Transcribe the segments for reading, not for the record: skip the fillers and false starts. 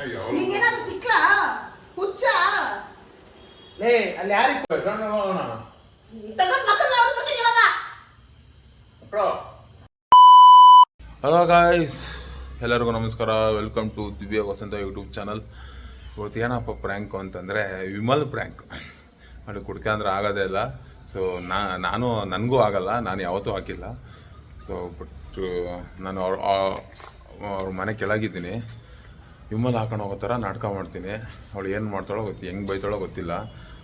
ನಿಂಗೇನಾದ್ರು ತಿಕ್ಲಾ ಹುಚ್ಚ ಲೇ ಅಲ್ಲಿ ಯಾರಿಗೆ ತಗೊಂಡ್ ಮಕ್ಕಳು ಆಗ್ಬಿಡ್ತೀನಿ ಇವಾಗ. ಹಲೋ ಗಾಯ್ಸ್, ಎಲ್ಲರಿಗೂ ನಮಸ್ಕಾರ. ವೆಲ್ಕಮ್ ಟು ದಿವ್ಯ ವಸಂತ ಯೂಟ್ಯೂಬ್ ಚಾನಲ್. ಇವತ್ತು ಏನಪ್ಪ ಪ್ರ್ಯಾಂಕು ಅಂತಂದರೆ ವಿಮಲ್ ಪ್ರ್ಯಾಂಕ್. ಅದು ಕುಡ್ಕೆ ಅಂದ್ರೆ ಆಗೋದೇ ಇಲ್ಲ. ಸೊ ನನಗೂ ಆಗಲ್ಲ, ನಾನು ಯಾವತ್ತೂ ಹಾಕಿಲ್ಲ. ಸೊ ಬಟ್ ನಾನು ಅವ್ರ ಮನೆ ಕೆಳಗಿದ್ದೀನಿ. ವಿಮಲ್ ಹಾಕೊಂಡು ಹೋಗೋ ಥರ ನಾಟಕ ಮಾಡ್ತೀನಿ. ಅವಳು ಏನು ಮಾಡ್ತಾಳೋ ಹೆಂಗೆ ಬೈತಾಳೋ ಗೊತ್ತಿಲ್ಲ.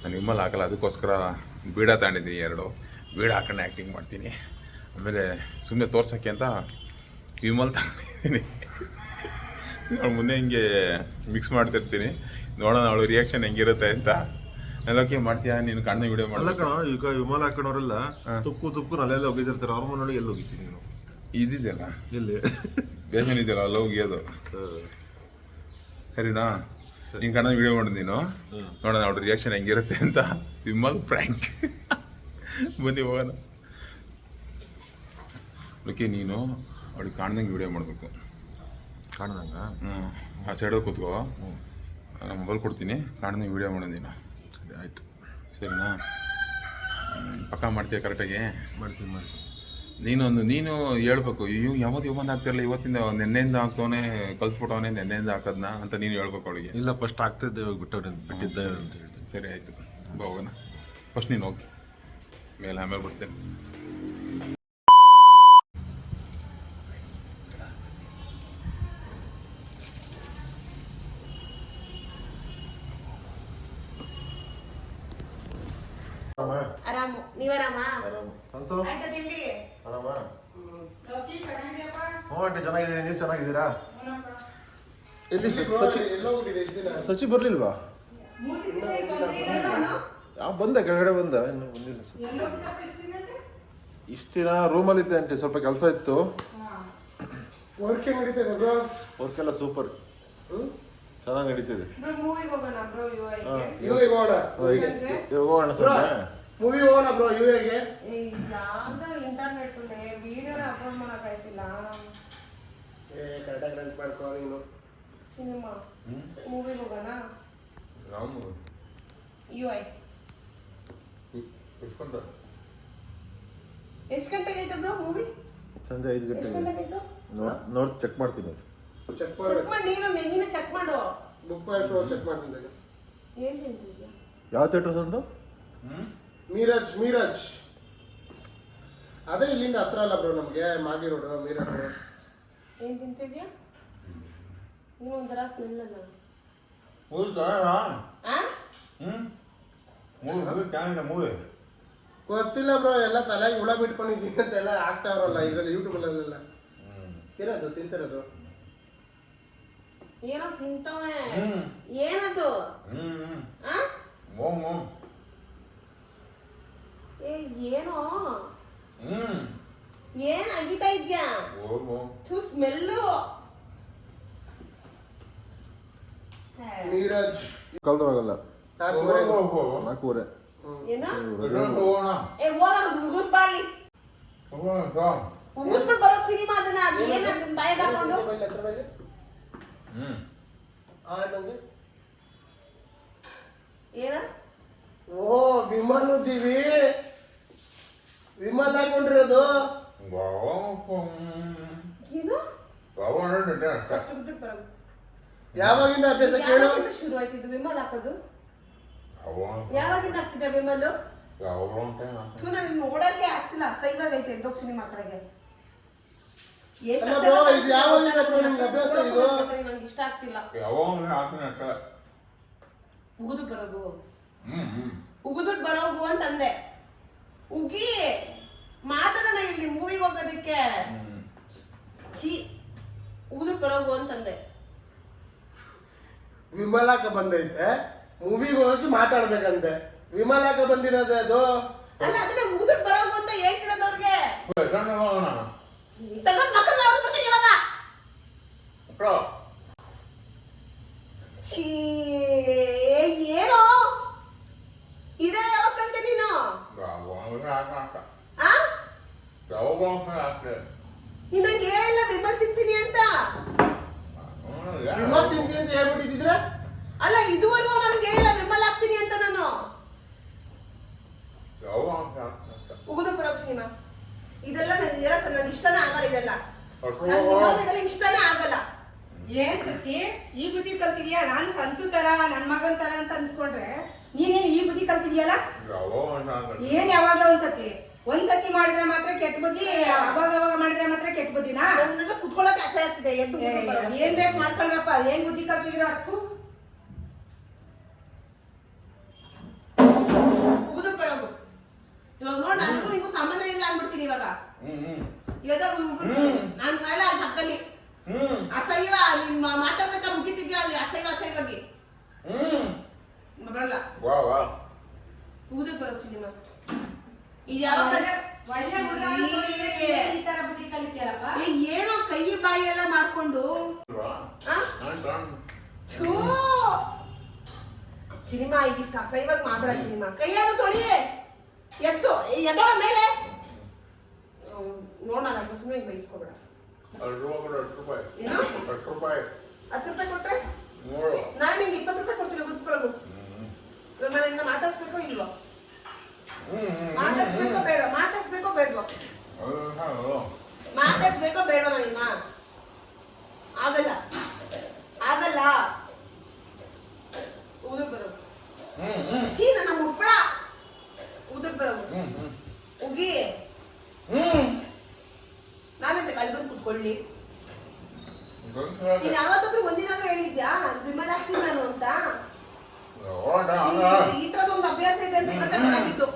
ನಾನು ವಿಮಲ್ ಹಾಕಲ್ಲ, ಅದಕ್ಕೋಸ್ಕರ ಬೀಡ ತಗೊಂಡಿದ್ದೀನಿ 2 ಬೀಡ ಹಾಕೊಂಡು ಆ್ಯಕ್ಟಿಂಗ್ ಮಾಡ್ತೀನಿ. ಆಮೇಲೆ ಸುಮ್ಮನೆ ತೋರ್ಸೋಕ್ಕೆ ಅಂತ ವಿಮಲ್ ತಗೊಂಡಿದ್ದೀನಿ. ಅವಳು ಮುಂದೆ ಹಿಂಗೆ ಮಿಕ್ಸ್ ಮಾಡ್ತಿರ್ತೀನಿ, ನೋಡೋಣ ಅವಳು ರಿಯಾಕ್ಷನ್ ಹೆಂಗಿರುತ್ತೆ ಅಂತ. ಎಲ್ಲೋಕೆ ಮಾಡ್ತೀಯಾ ನೀನು ಕಣ್ಣ ವಿಡಿಯೋ ಮಾಡಲ್ಲ ಕಣ. ಈಗ ವಿಮಲ್ ಹಾಕೋರೆಲ್ಲ ತುಕ್ಕು ನಲ್ಲೆಲ್ಲ ಹೋಗಿದಿರ್ತಾರೆ. ಅವ್ರ ಮನೆ ಎಲ್ಲಿ ಹೋಗಿದ್ದೀನಿ ನೀನು? ಇದಿದೆಯಲ್ಲ ಎಲ್ಲಿ ಬೇಸನ್ ಇದೆಯಲ್ಲ ಅಲ್ಲಿ ಹೋಗಿಯೋದು. ಸರಿನಾ? ನೀನು ಕಣ್ಣ ವಿಡಿಯೋ ಮಾಡೋದು ನೀನು, ನೋಡೋಣ ಅವಳು ರಿಯಾಕ್ಷನ್ ಹೆಂಗಿರುತ್ತೆ ಅಂತ. ವಿಮಲ್ ಪ್ರ್ಯಾಂಕ್. ಬನ್ನಿ ಹೋಗೋಣ. ಓಕೆ, ನೀನು ಅವಳಿಗೆ ಕಾಣ್ದಂಗೆ ವಿಡಿಯೋ ಮಾಡಬೇಕು. ಕಾಣ್ದಂಗ? ಆ ಸೈಡಲ್ಲಿ ಕೂತ್ಕೋ, ನಾನು ಮೊಬೈಲ್ ಕೊಡ್ತೀನಿ, ಕಾಣ್ದಂಗೆ ವಿಡಿಯೋ ಮಾಡೋದು ನೀನು. ಸರಿ ಆಯಿತು. ಸರಿನಾ? ಪಕ್ಕ ಮಾಡ್ತೀಯ ಕರೆಕ್ಟಾಗಿ? ಮಾಡ್ತೀನಿ. ನೀನು ಹೇಳ್ಬೇಕು, ಯಾವತ್ತು ಇವತ್ತು ಆಗ್ತಿರಲ್ಲ, ಇವತ್ತಿಂದ ನೆನ್ನೆಯಿಂದ ಹಾಕ್ತವನೇ ಕಲ್ಸ್ಬಿಟ್ಟವನೇ, ನೆನ್ನೆಯಿಂದ ಹಾಕೋದನ್ನ ಅಂತ ನೀನು ಹೇಳ್ಬೇಕು ಅವಳಿಗೆ. ಇಲ್ಲ, ಫಸ್ಟ್ ಆಗ್ತಿದ್ದೆ, ಇವಾಗ ಬಿಟ್ಟಿದ್ದೆ ಅಂತ ಹೇಳಿ. ಸರಿ ಆಯಿತು, ಹೋಗೋಣ. ಫಸ್ಟ್ ನೀನು ಹೋಗಿ ಮೇಲೆ, ಆಮೇಲೆ ಬಿಡ್ತೇನೆ. ಆರಾಮು, ನೀವಾರಾಮ? ಸಂತು ಆಯ್ತಾ ತಿಂಡಿ? ಆರಾಮ? ಹ್ಞೂ ಆಂಟಿ, ಚೆನ್ನಾಗಿದ್ದೀನಿ. ನೀವು ಚೆನ್ನಾಗಿದ್ದೀರಾ? ಎಲ್ಲಿ ಸಚಿ ಬರಲಿಲ್ವಾ? ಬಂದ ಕೆಳಗಡೆ ಬಂದ, ಇನ್ನು ಬಂದಿಲ್ಲ. ಇಷ್ಟು ದಿನ ರೂಮಲ್ಲಿದ್ದೆ ಆಂಟಿ, ಸ್ವಲ್ಪ ಕೆಲಸ ಇತ್ತು. ವರ್ಕ್ ನಡೀತದೆ ಬ್ರೋ? ವರ್ಕೆಲ್ಲ ಸೂಪರ್, ಚೆನ್ನಾಗಿ ನಡೀತಿದೆ. ಯುಎಗೆ ಹೋಗೋಣ. ಹೋಗೋಣ ಸರ್. ಮೂವಿ ಹೋಗೋಣ ಬ್ರೋ ಯುಎಗೆ. ಇಂಟರ್ನೆಟ್ ವಿಡಿಯೋನ ಅಪ್ಲೋಡ್ ಮಾಡಕ್ಕಾಯ್ತಿಲ್ಲ. ಕರೆಕ್ಟಾಗಿ ರೆಂಟ್ ಮಾಡ್ಕೋ ನೀನು. ಸಿನಿಮಾ ಮೂವಿಗೆ ಹೋಗೋಣ. ಯುಐ ಎಷ್ಟು ಗಂಟೆಗೆ ಐತೆ ಬ್ರೋ ಮೂವಿ? ಸಂಜೆ 5 ಎಷ್ಟು ಗಂಟೆಗೆ. ಗಂಟೆಗೆ ಆಯ್ತು? ನೋಡಿ ಚೆಕ್ ಮಾಡ್ತೀನಿ. ಚೆಕ್ ಚೆಕ್ ಮಾಡಿ ಮಾಡಿ, ನೀನು ಚೆಕ್ ಮಾಡು. ಬುಕ್ ಮಾಡಿ ಶೋ ಚೆಕ್ ಮಾಡ್ತೀನಿ. ಏನ್ ತಿಂತಿದ್ಯಾ? ಯಾವ ಥಿಯೇಟರ್ಸ್ ಅಂದು? ಮೀರಜ್ ಅದೇ ಇಲ್ಲಿಂದ ಹತ್ರ ಅಲ್ಲ ಬ್ರೋ ನಮಗೆ, ಮಾಗಿ ರೋಡ್ ಮೀರಜ್. ಏನ್ ತಿಂತಿದ್ಯಾ? ಇನ್ನೂ ಒಂಥರ ಸ್ಮೆಲ್ ಅಲ್ಲ. ಗೊತ್ತಿಲ್ಲ ಬ್ರೋ, ಎಲ್ಲ ತಲೆಗೆ ಹುಳ ಬಿಟ್ಕೊಂಡಿದ್ದೀನಿ ಅಂತೆಲ್ಲ ಆಗ್ತಾವ್ರಲ್ಲ ಇದ್ರಲ್ಲಿ ಯೂಟ್ಯೂಬಲ್ಲೆಲ್ಲ. ತಿಂತಿರೋದು ಏನೋ ತಿಂತವನೆ. ಏನದು? ಏನೋ ಏನ್ ಅಗಿತಾ ಇದ್ಯಾ? ಸ್ಮೆಲ್ಲು. ಮೀರಜ್ ಕಲ್ದವಾಗಲ್ಲ. 4:30. ಏನೋ ಉಗುದ್ ಬಾಲಿ ಉಗುದ್ಬಿಟ್ಟು ಬರೋ ಸಿನಿಮಾ ಅದನ್ನ. ಅದು ಏನಂತ ಬಾಯಿಗೆ ಹಾಕೊಂಡು ಏನ? ಓ ವಿಮಲ್ ದಿವಿ, ವಿಮಲ್ ಹಾಕೊಂಡಿರೋದು. ಏನು? ಫಸ್ಟ್ ಬಿಟ್ಟು ಬರೋದು. ಯಾವಾಗಿಂದ ಅಭ್ಯಾಸ ಕೇಳು? ಯಾವಾಗಿಂದ ಶುರು ಆಯ್ತಿದ್ದು ವಿಮಲ್ ಹಾಕೋದು? ಯಾವಾಗಿಂದ ಆಗ್ತಿದ್ದ ವಿಮಲ್? ನನಗೆ ನೋಡಕ್ಕೆ ಆಗ್ತಿಲ್ಲ, ಸೈವಾಗೈತೆ ಎದ್ದೋಗ್ ಸಿನಿಮಾ ಕಡೆಗೆ. ಇದು ಯಾವಾಗಿಂದ ನಿಮ್ಗೆ ಅಭ್ಯಾಸ ಇದು? ನಂಗೆ ಇಷ್ಟ ಆಗ್ತಿಲ್ಲ. ಉಗುದು ಬರೋದು, ಉಗುದ್ಬಿಟ್ಟು ಬರೋಗು ಅಂತಂದೆ. ಉಗಿ ಮಾತಾಡೋಣ ಇಲ್ಲಿ ಮೂವಿಗೆ ಹೋಗೋದಕ್ಕೆ. ಛೀ, ಉಗುದ್ಬಿಟ್ಟು ಬರೋಗು ಅಂತಂದೆ. ವಿಮಲ್ ಹಾಕ ಬಂದೈತೆ, ಮೂವಿಗೆ ಹೋಗಿ ಮಾತಾಡ್ಬೇಕಂತೆ. ವಿಮಲ್ ಹಾಕ ಬಂದಿರೋದೆ ಅದು. ಅಲ್ಲ, ಅದನ್ನ ಉಗುದ್ಬಿಟ್ಟು ಬರೋಗು ಅಂತ ಹೇಳ್ತಿರೋದು ಅವ್ರಿಗೆ. ತಗೊಂಡ್ ಮಕ್ಕಳು ಆಗ್ಬಿಡ್ತೀನಿ ಇವಾಗ. ಛೀ, ಏನೋ ಇದೇ ಯಾವಾಗ ಕಲ್ತೆ ನೀನು? ನಿನ್ನಂಗೆ ಹೇಳಿಲ್ಲ ವಿಮಲ್ ತಿಂತೀನಿ ಅಂತ. ವಿಮಲ್ ತಿಂತೀನಿ ಅಂತ ಹೇಳ್ಬಿಟ್ಟಿದ್ದೀನಿ. ಅಲ್ಲ ಇದುವರೆಗೂ ನನ್ಗೆ ಹೇಳಿಲ್ಲ ವಿಮಲ್ ಆಗ್ತೀನಿ ಅಂತ ನಾನು ಉಗುದು ಬರೋಕ್ ಸಿನಿಮಾ ಇದೆಲ್ಲ ನನ್ಗೆ ಇಷ್ಟನೇ ಆಗಲ್ಲ ಇದೆಲ್ಲ ಇದೆಲ್ಲ ಇಷ್ಟನೇ ಆಗಲ್ಲ. ಏನ್ ಸಚ್ಚಿ ಈ ಬುದ್ಧಿ ಕಲ್ತಿದ್ಯಾ? ನಾನ್ ಸಂತು ತರ ನನ್ ಮಗನ್ ತರ ಅಂತ ಅಂದ್ಕೊಂಡ್ರೆ ನೀನೇನ್ ಈ ಬುದ್ಧಿ ಕಲ್ತಿದ್ಯಲ್ಲ? ಏನ್ ಯಾವಾಗ್ಲೂ ಒಂದ್ಸತಿ ಮಾಡಿದ್ರೆ ಮಾತ್ರ ಕೆಟ್ಟ ಬುದ್ಧಿ, ಅವಾಗ ಮಾಡಿದ್ರೆ ಮಾತ್ರ ಕೆಟ್ಟ ಬುದ್ಧಿನಾ? ಕುತ್ಕೊಳ್ಳೋಕೆ ಆಸೆ ಆಗ್ತಿದೆ ಎದ್ದು ಏನ್ ಬೇಕು ಮಾಡ್ಕೊಳ್ರಪ್ಪ. ಏನ್ ಬುದ್ಧಿ ಕಲ್ತಿದಿರೋ ಅತ್ತು ಉಗುದು ಬರೋದು. ಇವಾಗ ನೋಡ್ ನನಗೂ ನೀವು ಸಂಬಂಧ ಇಲ್ಲ ಅನ್ಬಿಡ್ತೀನಿ ಇವಾಗ. ನಾನು ಕಾಲ ಅಲ್ಲಿ ಪಕ್ಕದಲ್ಲಿ ಅಸಹ್ಯ ನಿನ್ ಮಾತಾಡ್ಬೇಕಾದ್ರೆ ಮುಗಿತಿದ್ಯಾ ಅಲ್ಲಿ ಅಸಹ್ಯವಾಗಿ ಬರಲ್ಲ. ಉಗುದು ಬರೋಕ್ ಸಿನಿಮಾ ಏನೋ ಕೈ ಬಾಯಿ ಎಲ್ಲ ಮಾಡ್ಕೊಂಡು ಸಿನಿಮಾ ಇಷ್ಟ ಅಸಹ್ಯವಾಗಿ ಮಾಡ್ಬೇಡ. ಸಿನಿಮಾ ಕೈಯಾಗ ತೊಳಿ ಎದ್ದು ಎದ್ದೋಳ ಮೇಲೆ ನೋಡೋಣ ಸುಮ್ಮನೆ ಬೈಸ್ಕೊಬೇಡ. 10 ರೂಪಾಯಿ ಕೊಟ್ರೆ ನಾನು ನಿಂಗೆ 20 ರೂಪಾಯಿ ಕೊಡ್ತೀನಿ. ಗೊತ್ತು ಇನ್ನ ಮಾತಾಡ್ಸ್ಬೇಕೋ ಇಲ್ವೋ? ಮಾತಾಡ್ಸ್ಬೇಕೋ ಬೇಡವಾ? ಮಾತಾಡ್ಸ್ಬೇಕೋ ಬೇಡವಾ? ನಾನಿನ್ನ ಆಗಲ್ಲ ಉದುರ್ ಬರೋದು. ನನ್ನ ಮುಟ್ಬೇಡ. ಉದುರ್ ಬರೋದು ಉಗಿ ನಾನಂತ ಕಲ್ ಬಂದು ಕುತ್ಕೊಳ್ಳಿ. ನೀನ್ ಯಾವತ್ತಾದ್ರೂ ಒಂದಿನಾದ್ರೂ ಹೇಳಿದ್ಯಾ ವಿಮಲ್ ಆಗ್ತೀನಿ ನಾನು ಅಂತ? ಈ ತರದೊಂದು ಅಭ್ಯಾಸ ಇದೆ ಅಂತ ಇವತ್ತಾಗಿದ್ದು.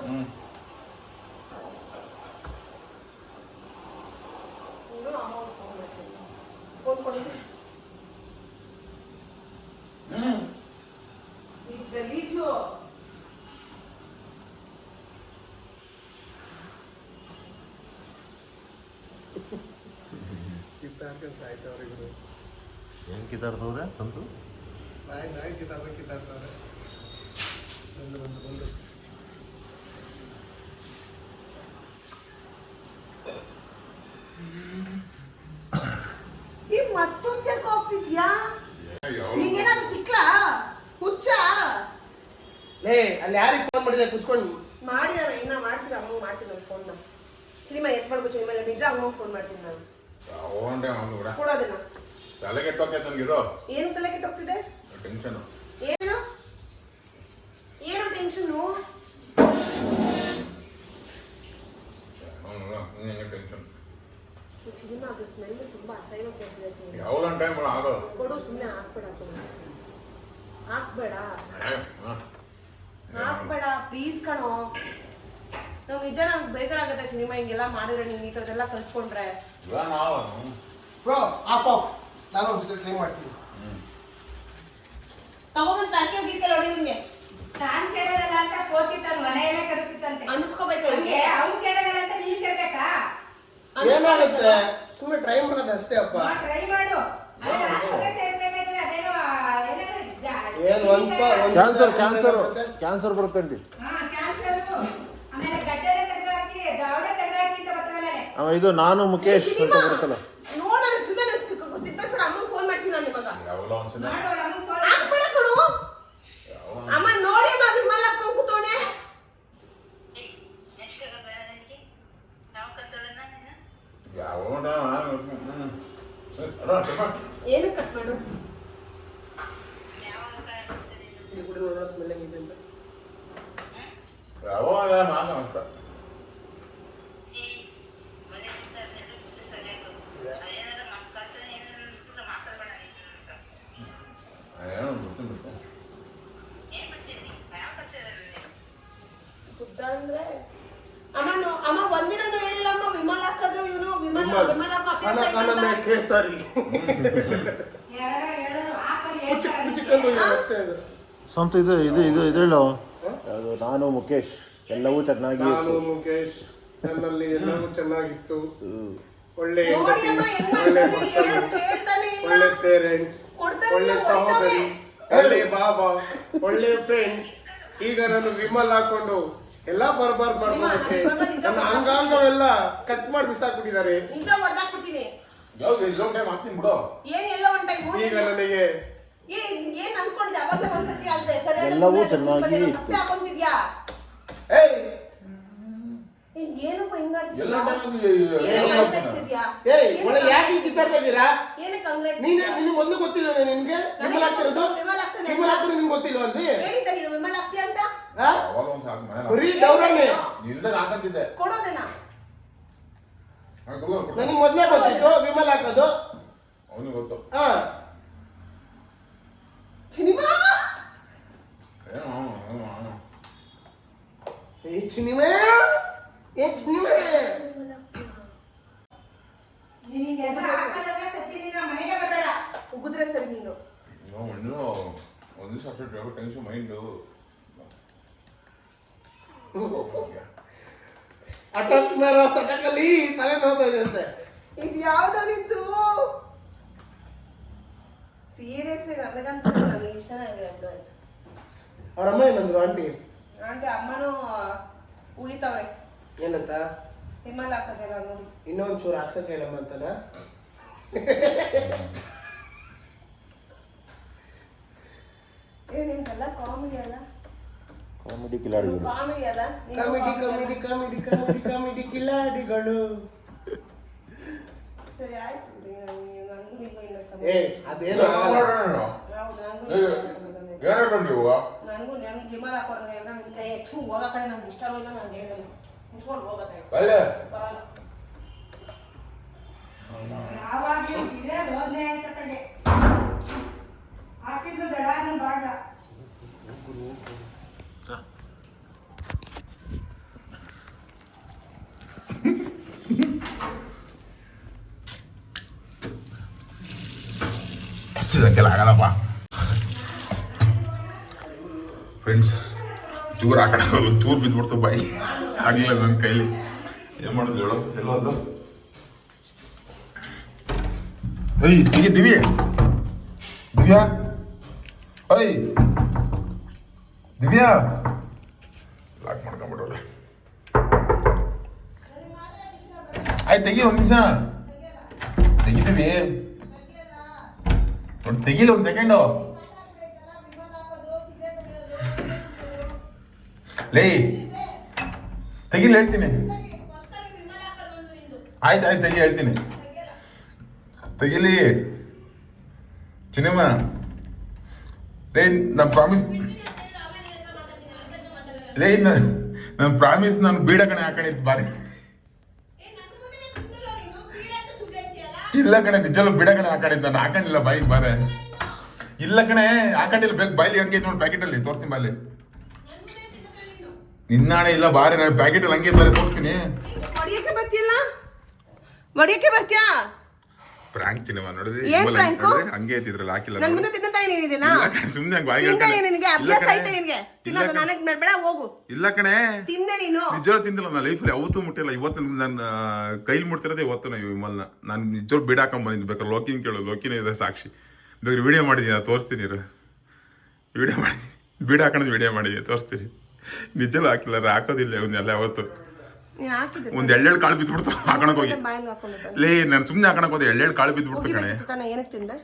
ಗಲೀಜು ಏನ್ ಕಿತ್ತಾಡ್ತವ್ರೆ ಸಂತು? ಕಿತ್ತಾಡ್ತವ್ರೆ. ನೀವ್ ಮತ್ತೊಂದು ಹೋಗ್ತಿದ್ಯಾ? ನಿಂಗೇನಾದ್ರು ತಿಕ್ಲಾ ಹುಚ್ಚ? ಲೇ ಅಲ್ಲಿ ಯಾರಿಗೆ ಫೋನ್ ಮಾಡಿದೆ ಕುತ್ಕೊಂಡು? ಮಾಡಿದಾನ ಇನ್ನ ಮಾಡ್ತೀನಿ. ಅಮ್ಮ ಮಾಡ್ತೀನಿ ಫೋನ್ ಸಿನಿಮಾ ಎತ್ ಮಾಡ್ಬೇಕು. ಸಿನಿಮಾ ನಿಜ ಅಮ್ಮ ಫೋನ್ ಮಾಡ್ತೀನಿ ನಾನು. ಕೊಡೋದಿಲ್ಲ. ತಲೆ ಕೆಟ್ಟೋಗ್ತೈತೆ ನನ್ಗಿರೋ. ಏನು ತಲೆ ಕೆಟ್ಟೋಗ್ತಿದೆ? ಟೆನ್ಷನ್. ಏನು ಟೆನ್ಷನ್? ಟೆನ್ಷನ್. ಸಿನಿಮಾ ಅದು ಸ್ಮೆಲ್ ತುಂಬಾ ಅಸಹ್ಯವಾಗಿ ಬರ್ತಿದೆ. ಯಾವ ಟೈಮ್ ಆಗೋದು ಕೊಡು ಸುಮ್ಮನೆ ಹಾಕ್ಬೇಡ ಪ್ಲೀಸ್ ಕಣೋ. ನಿಜ ನಂಗೆ ಬೇಜಾರಾಗುತ್ತೆ ಸಿನಿಮಾ ಹಿಂಗೆಲ್ಲ ಮಾಡಿದ್ರೆ. ನೀನು ಈ ಥರದ್ದೆಲ್ಲ ಕಲ್ತ್ಕೊಂಡ್ರೆ ಬ್ರೋ ಆಫ್ ನಾನು ಒಂದ್ಸತಿ ಟ್ರೈ ಮಾಡ್ತೀನಿ. ತಗೊಂಬಂದು ಪ್ಯಾಕೆ ಹೋಗಿತ್ತಲ್ಲ ನೋಡಿ ನಿಮ್ಗೆ ನಾನ್ ಕೇಳೋದಲ್ಲ ಅಂತ ಕೋತಿತ್ತ ಮನೆಯಲ್ಲೇ ಕರೆಸ್ತಿತ್ತಂತೆ ಅನ್ಸ್ಕೋಬೇಕು. ಅವ್ನು ಕೇಳೋದಲ್ಲ ಅಂತ ನೀನ್ ಕೇಳ್ಬೇಕಾ? ಏನಾಗುತ್ತೆ ಸುಮ್ಮನೆ ಟ್ರೈ ಮಾಡೋದು ಅಷ್ಟೇ ಅಪ್ಪ. ಟ್ರೈ ಮಾಡು. ಕ್ಯಾನ್ಸರ್ ಬರುತ್ತಂಡಿ. ಇದು ನಾನು ಮುಖೇಶ್ ಅಂತ ಬರುತ್ತಲ್ಲ. ಫೋನ್ ಮಾಡ್ತೀನಿ ನಾನು ಇವಾಗ. ಅಮ್ಮ ನೋಡಿ ಅಮ್ಮ ವಿಮಲ್ ಹಾಕೊಂಡು ಕೂತೋಣೆ. ಏನು ಕಟ್ ಮಾಡು. ಅಂದ್ರೆ ಅಮ್ಮ ಒಂದಿನೂ ಹೇಳಿಲ್ಲ ಅಮ್ಮ ವಿಮಲ್ ಹಾಕೋದು ಇವನು ವಿಮಲ್ ಕೇಸರಿ ಸಂತು ಇದು ಇದು ಇದು ಹೇಳು. ಅದು ನಾನು ಮುಖೇಶ್ ಎಲ್ಲವೂ ಚೆನ್ನಾಗಿ. ನಾನು ಮುಖೇಶ್ ನನ್ನಲ್ಲಿ ಎಲ್ಲವೂ ಚೆನ್ನಾಗಿತ್ತು. ಒಳ್ಳೆ ಒಳ್ಳೆ ಪೇರೆಂಟ್ಸ್, ಒಳ್ಳೆ ಸಹೋದರಿ, ಒಳ್ಳೆ ಬಾಬಾ, ಒಳ್ಳೆ ಫ್ರೆಂಡ್ಸ್. ಈಗ ನಾನು ವಿಮಲ್ ಹಾಕೊಂಡು ಎಲ್ಲ ಬರ್ಬಾರ್ದು ಮಾಡ್ಕೊಂಡೆ. ನನ್ನ ಅಂಗಾಂಗವೆಲ್ಲ ಕಟ್ ಮಾಡಿ ಬಿಸಾಕ್ಬಿಟ್ಟಿದ್ದಾರೆ. ಈಗ ನನಗೆ ಏನ್ ಅನ್ಕೊಂಡಿದ್ದೆ ಯಾವಾಗ್ಲೂ ಒಂದ್ಸತಿ ಅಲ್ದೆ ಸರಿಯಾಗಿ ಎಲ್ಲವೂ ಸುಮ್ನೆ ಚೆನ್ನಾಗಿ ಮತ್ತೆ ಇತ್ತು. ಹಾಕೊಂತಿದ್ಯಾ ಏಯ್ ಏನಕ್ಕೂ ಹಿಂಗ್ ಎಲ್ಲ ಆಡ್ತಿದ್ಯಾ ಏಯ್ ಒಳ್ಳೆ ಯಾಕೆ ಕಿತ್ತಾಡ್ತಾ ಇದ್ದೀರಾ? ಏನಕ್ಕೆ ಹಂಗ್ರೆ ನಿನ್ಗೆ ಮೊದಲು ಗೊತ್ತಿಲ್ಲ ನಿನ್ಗೆ ವಿಮಲ್ ಆಗ್ತಿರೋದು? ವಿಮಲ್ ಆಗ್ತಿರೋದು ನಿನ್ಗೆ ಗೊತ್ತಿಲ್ವಾ ಅಲ್ಲಿ? ಹೇಳಿದ್ದೆ ನೀನು ವಿಮಲ್ ಆಗ್ತೀಯ ಅಂತ ಆ? ಅವಾಗ ಒಂದು ಸಾಕು ಮನೆ ಬರೀ ಡೌರನ್ನೇ. ಇಲ್ದಾಗ ಹಾಕಂತಿದ್ದೆ ಕೊಡೋದೇನಾ ನನಗೆ ಮೊದಲೇ ಗೊತ್ತಿತ್ತು ವಿಮಲ್ ಹಾಕೋದು. ಅವನಿಗೆ ಗೊತ್ತು ಹಾ ಸಿನಿಮಾ ಏ ಚಿನಿಮೆ ಏ ಚಿನಿಮೆ ನಿನಗೆಲ್ಲ ಹಾಕೋದಾದ್ರೆ ಸಚ್ಚಿನಿನ ಮನೆಗೆ ಬರಬೇಡ. ಉಗಿದ್ರೆ ಸರಿ ನೀನು ಒಂದು ದಿವಸ ಅಷ್ಟೇ ಟೆನ್ಷನ್ ಮೈಂಡು ಅಟಕ್ನರ ಸಟಕಲ್ಲಿ ತಲೆ ನೋಡ್ತಾ ಇದೆ ಅಂತೆ. ಇದು ಯಾವ್ದೋ ನಿಂತು ಸೀರಿಯಸ್ಲಿ ನನಗಂತೂ ನನಗೆ ಇಷ್ಟ ಆಯ್ತು. ಅವ್ರ ಅಮ್ಮ ಏನಂದ್ರು ಆಂಟಿ? ಆಂಟಿ ಅಮ್ಮನೂ ಉಗಿತಾವ್ರೆ ಏನಂತ? ವಿಮಲ್ ಹಾಕೋದೆಲ್ಲ ನೋಡಿ ಇನ್ನೊಂದ್ ಚೂರು ಹಾಕ್ಸಕ್ ಹೇಳಮ್ಮ ಅಂತನ. ಏನಿಂತೆಲ್ಲ ಕಾಮಿಡಿ ಅಲ್ಲ ಕಾಮಿಡಿ ಕಿಲಾಡಿಗಳು. ಕಾಮಿಡಿ ಅಲ್ಲ comedy comedy comedy comedy comedy ಕಿಲಾಡಿಗಳು. ಸರಿ ಆಯ್ತು ಬಿಡಿ, ನನಗೂ ನೀವು ಇಲ್ಲ ಏ ಅದೇನು ಆಗಲ್ಲ. ನನಗೂ ನನ್ಗೆ ವಿಮಲ್ ಹಾಕೋದ್ರೆ ಎಲ್ಲ ನಿನ್ ಕೈ ಎತ್ತು ಹೋಗೋ ಕಡೆ ನಂಗೆ ಇಷ್ಟ ಇಲ್ಲ. ನಾನು ಹೇಳಲ್ಲ ಮುಚ್ಕೊಂಡು ಹೋಗತ್ತೆ ಬರಲ್ಲ. ಯಾವಾಗ್ಲೂ ಇದೇ ರೋದನೆ ಆಯ್ತ ಕಡೆ ಹಾಕಿದ್ದು ಬೇಡ ನನ್ನ ಭಾಗ. ಆಗಲ್ಲಪ್ಪ ಫ್ರೆಂಡ್ಸ್. ಚೂರು ಆ ಕಡೆ ಚೂರು ಬಿದ್ದುಬಿಡ್ತು ಬಾಯಿ, ಆಗಲಿಲ್ಲ ನನ್ನ ಕೈಲಿ. ಏನು ಮಾಡೋದು ಹೇಳು? ಎಲ್ಲೋದು? ಏಯ್ ದಿವ್ಯ ದಿವ್ಯಾ ಏಯ್ ದಿವ್ಯಾ ಲಾಕ್ ಮಾಡ್ಕೊಂಬಿಡೋಲ್ಲ. ಆಯ್ತು ತೆಗಿ ಒಂದು ನಿಮಿಷ ತೆಗಿತೀವಿ ನೋಡಿ, ತೆಗಿಲಿ ಒಂದು ಸೆಕೆಂಡು. ಲೇ ತೆಗಿಲಿ ಹೇಳ್ತೀನಿ. ಆಯ್ತು ಆಯ್ತು ತೆಗಿ ಹೇಳ್ತೀನಿ. ತೆಗಿಲಿ ಚಿನ್ನಮ್ಮ. ಲೇ ನನ್ನ ಪ್ರಾಮಿಸ್, ಲೇ ನನ್ನ ಪ್ರಾಮಿಸ್, ನಾನು ಬೀಡ ಕಣೆ ಹಾಕೊಂಡಿದ್ದು ಬಾರಿ. ಇಲ್ಲ ಕಣೆ, ನಿಜಲ್ಲೂ ಬಿಡ ಕಣೆ ಹಾಕೊಂಡಿದ್ದ. ನಾನು ಹಾಕೊಂಡಿಲ್ಲ ಬಾಯಿಗೆ ಬಾರೆ. ಇಲ್ಲ ಕಣೆ ಹಾಕೊಂಡಿಲ್ಲ, ಬೇಕು ಬಾಯಿಲಿ ಹಂಗೆ ನೋಡಿ ಪ್ಯಾಕೆಟಲ್ಲಿ ತೋರಿಸ್ತೀನಿ ಬಾಯಲ್ಲಿ. ನಿನ್ನಾಣೆ ಇಲ್ಲ ಬಾರಿ, ನಾನು ಪ್ಯಾಕೆಟಲ್ಲಿ ಹಂಗೆ ಬಾರೆ ತೋರಿಸ್ತೀನಿ. ಹೊಡಿಯಕ್ಕೆ ಬರ್ತಿಯಲ್ಲ, ಹೊಡಿಯಕ್ಕೆ ಬರ್ತೀಯಾ? ಪ್ರಾಂಕ್ ಚಿನ್ನಮ್ಮ ನೋಡಿದ್ರಿ, ಏನ್ prank? ಹಂಗೆ ಐತಿದ್ರಲ್ಲ ಹಾಕಿಲ್ಲ. ನನ್ನ ಮುಂದೆ ತಿಂತ ನೀನಿದೆನಾ? ಸುಮ್ಮನೆ ಹಂಗೆ ಬಾಯಿಗೆ ತಿಂದೆ ಹಾಕ್ಕೊಂಡೆ. ನಿನಗೆ ಅಭ್ಯಾಸ ಐತೆ ನಿನಗೆ ತಿನ್ನೋದು. ನನಗೆ ಬೇಡ ಹೋಗು. ಇಲ್ಲ ಕಣೆ ತಿಂದೆ ನೀನು. ನಿಜವಾಗ್ಲೂ ತಿಂದಿಲ್ಲ, ನಾನು ಲೈಫಲ್ಲಿ ಯಾವತ್ತೂ ಮುಟ್ಟಿಲ್ಲ. ಇವತ್ತು ನನ್ನ ಕೈಲಿ ಮುಟ್ತಿರೋದೇ ಇವತ್ತು ನಾವು ವಿಮಲ್ನ. ನಾನು ನಿಜವಾಗ್ಲೂ ಬೀಡ ಹಾಕೊಂಬಂದಿದ್ದು. ಬೇಕಾದ್ರೆ ಲೋಕಿನ ಕೇಳು, ಲೋಕಿನ ಇದೆ ಸಾಕ್ಷಿ. ಬೇಕಾದ್ರೆ ವಿಡಿಯೋ ಮಾಡಿದ್ದೀನಿ, ನಾನು ತೋರಿಸ್ತೀನಿ. ವಿಡಿಯೋ ಮಾಡಿ ಬೀಡ ಹಾಕೊಂಡು ವಿಡಿಯೋ ಮಾಡಿದ್ದೀನಿ, ತೋರಿಸ್ತೀನಿ. ನಿಜಲ್ಲೂ ಹಾಕಿಲ್ಲ, ಹಾಕೋದಿಲ್ಲ ಇವನ್ನೆಲ್ಲ ಯಾವತ್ತು. ನೀನು ಹಾಕಿದ್ದೆ ಒಂದು ಎಳ್ಳೆಳು ಕಾಳು ಬಿದ್ದುಬಿಡ್ತು ಹಾಕೊಳಕ್ ಹೋಗಿ. ಬಾಯಿಗೆ ಹಾಕೊಂಡು ಲೇ ನಾನು ಸುಮ್ಮನೆ ಹಾಕೊಳಕ್ ಹೋದೆ, ಎಳ್ಳೆಳು ಕಾಳು ಬಿದ್ದುಬಿಡ್ತು ಕಣೆ. ತಾನೆ. ಏನಕ್ಕೆ ತಿಂದೆ?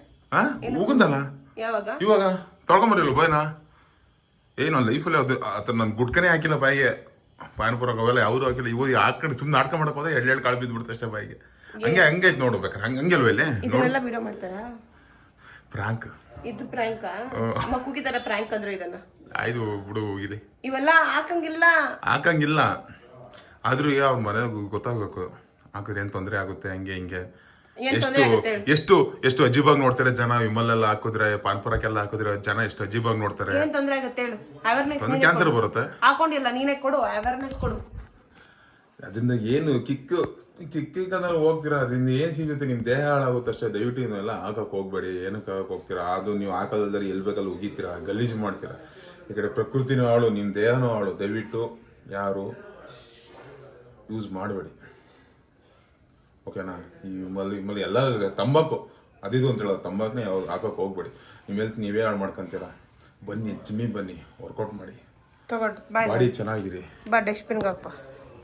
ಹೋಗಂದಲ್ಲ ಯಾವಾಗ? ಇವಾಗ ತೊಳ್ಕೊಂಬರಿಲ್ಲ ಬಾಯ್ನ. ಏನು ಲೈಫಲ್ಲಿ ಅದು ಆ ಥರ ನಾನು ಗುಡ್ಕನೇ ಹಾಕಿಲ್ಲ ಬಾಯಿಗೆ. ಪಾನಿಪುರಕ್ಕೆ ಹೋಗಲ್ಲ, ಯಾವುದು ಹಾಕಿಲ್ಲ. ಇವಾಗ ಹಾಕೊಂಡು ಸುಮ್ಮನೆ ಆಡ್ಕೊಂಡ್ ಮಾಡಕ್ಕೆ ಹೋದೆ, ಎಳ್ಳೆಳು ಕಾಳು ಬಿದ್ದುಬಿಡ್ತು ಅಷ್ಟೇ ಬಾಯಿಗೆ. ಹಂಗೆ ಹಂಗೈತೆ ನೋಡ್ಬೇಕಾರೆ. ಹಂಗೆ ಅಲ್ವ ಇಲ್ಲಿ ಇದನ್ನೆಲ್ಲ ವಿಡಿಯೋ ಮಾಡ್ತಾರಾ? ಪ್ರಾಂಕ್ ಇದು ಪ್ರಾಂಕ? ಮಕ್ಕಳಿಗೆ ತರ ಪ್ರಾಂಕ್ ಅಂದ್ರೆ ಇದನ್ನ ಆಯ್ತು ಬಿಡು, ಹೋಗಿದೆ. ಇವೆಲ್ಲ ಹಾಕಂಗಿಲ್ಲ. ಆದ್ರೂ ಯಾವ ಮನೆಯಾಗ ಗೊತ್ತಾಗಬೇಕು, ಹಾಕಿದ್ರೆ ಏನು ತೊಂದರೆ ಆಗುತ್ತೆ ಹಂಗೆ ಹಿಂಗೆ. ಎಷ್ಟು ಎಷ್ಟು ಅಜೀಬಾಗಿ ನೋಡ್ತಾರೆ ಜನ. ವಿಮಲೆಲ್ಲ ಹಾಕಿದ್ರೆ, ಪಾನ್ಪುರಕ್ಕೆಲ್ಲ ಹಾಕಿದ್ರೆ ಜನ ಎಷ್ಟು ಅಜೀಬಾಗಿ ನೋಡ್ತಾರೆ. ಏನ್ ತೊಂದರೆ ಆಗುತ್ತೆ ಹೇಳು? ಅವೇರ್ನೆಸ್ ಕ್ಯಾನ್ಸರ್ ಬರುತ್ತೆ. ಹಾಕೊಂಡಿಲ್ಲ, ನೀನೇ ಕೊಡು ಅವೇರ್ನೆಸ್ ಕೊಡು. ಅದರಿಂದ ಏನು ಕಿಕ್ಕಂದ್ರೆ ಹೋಗ್ತೀರಾ, ಅದರಿಂದ ಏನು ಸಿಗುತ್ತೆ? ನಿಮ್ಮ ದೇಹ ಹಾಳಾಗುತ್ತೆ ಅಷ್ಟೇ. ದಯವಿಟ್ಟು ಇನ್ನೆಲ್ಲ ಹಾಕಕ್ಕೆ ಹೋಗ್ಬೇಡಿ. ಏನಕ್ಕೆ ಹಾಕಕ್ಕೆ ಹೋಗ್ತೀರಾ? ಅದು ನೀವು ಹಾಕೋದಲ್ದರೆ ಎಲ್ಲಿ ಬೇಕಲ್ಲಿ ಉಗಿತೀರಾ, ಗಲೀಜು ಮಾಡ್ತೀರಾ. ಈ ಕಡೆ ಪ್ರಕೃತಿನೂ ಹಾಳು, ನಿಮ್ಮ ದೇಹನೂ ಹಾಳು. ದಯವಿಟ್ಟು ಯಾರು ಯೂಸ್ ಮಾಡಬೇಡಿ, ಓಕೆನಾ? ಈ ವಿಮಲ್ ಎಲ್ಲ ತಂಬಾಕು ಅದಿದು ಅಂತ ಹೇಳೋದು, ತಂಬಾಕನೇ ಯಾವಾಗ ಹಾಕೋಕೆ ಹೋಗ್ಬೇಡಿ. ನಿಮ್ಮ ಹೆಲ್ತ್ ನೀವೇ ಹಾಳು ಮಾಡ್ಕೊತೀರಾ. ಬನ್ನಿ ಜಿಮ್ಮಿಗೆ ಬನ್ನಿ, ವರ್ಕೌಟ್ ಮಾಡಿ, ಬಾಡಿ ಚೆನ್ನಾಗಿರಿ. ಬಾ ಡಸ್ಟ್ಬಿನ್ಗೆ ಹಾಕಪ್ಪ,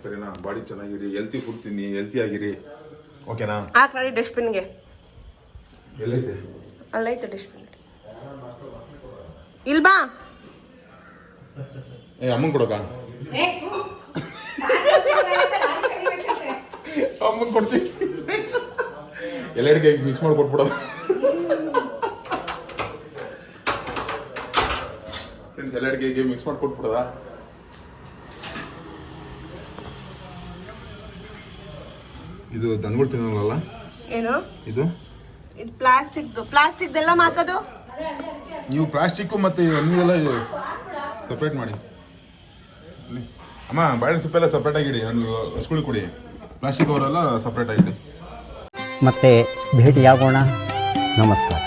ಸರಿನಾ? ಬಾಡಿ ಚೆನ್ನಾಗಿರಿ, ಹೆಲ್ತಿ ಫುಡ್ ತಿನ್ನಿ, ಹೆಲ್ತಿ ಆಗಿರಿ, ಓಕೆನಾ? ಹಾಕ್ ನೋಡಿ ಡಸ್ಟ್ಬಿನ್ಗೆ. ಎಲ್ಲೈತೆ? ಅಲ್ಲೈತೆ ಡಸ್ಟ್ಬಿನ್. ಇಲ್ಬಾ ಏ ಅಮ್ಮಂಗೆ ಕೊಡೋಕ ಏ, ನಾನ್ ಹೇಳ್ತೀನಿ ಅಂತ ನಾನ್ ಕರಿಬೇಕಂತೆ. ಅಮ್ಮಂಗೆ ಕೊಡ್ತೀವಿ ಎಲ್ಲೆಡಿಗೆ ಮಿಕ್ಸ್ ಮಾಡಿ ಕೊಟ್ಬಿಡೋದು ಫ್ರೆಂಡ್ಸ್ ಎಲ್ಲೆಡಿಗೆ ಮಿಕ್ಸ್ ಮಾಡಿ ಕೊಟ್ಬಿಡೋದ ಇದು ದನಗಳು ತಿನ್ನೋಲ್ಲ ಏನು ಇದು ಇದು ಪ್ಲಾಸ್ಟಿಕ್ದೆಲ್ಲ ಹಾಕೋದು. ನೀವು ಪ್ಲಾಸ್ಟಿಕ್ಕು ಮತ್ತು ನೀವೆಲ್ಲ ಸಪ್ರೇಟ್ ಮಾಡಿ ಅಮ್ಮ ಬಾಳೆ ಸೊಪ್ಪೆಲ್ಲ ಸಪ್ರೇಟಾಗಿ ಇಡಿ ನಾನು ಹಸ್ಗಳು ಕೊಡಿ ಪ್ಲಾಸ್ಟಿಕ್ ಅವರೆಲ್ಲ ಸಪ್ರೇಟಾಗಿ ಇಡಿ ಮತ್ತೆ ಭೇಟಿಯಾಗೋಣ. ನಮಸ್ಕಾರ.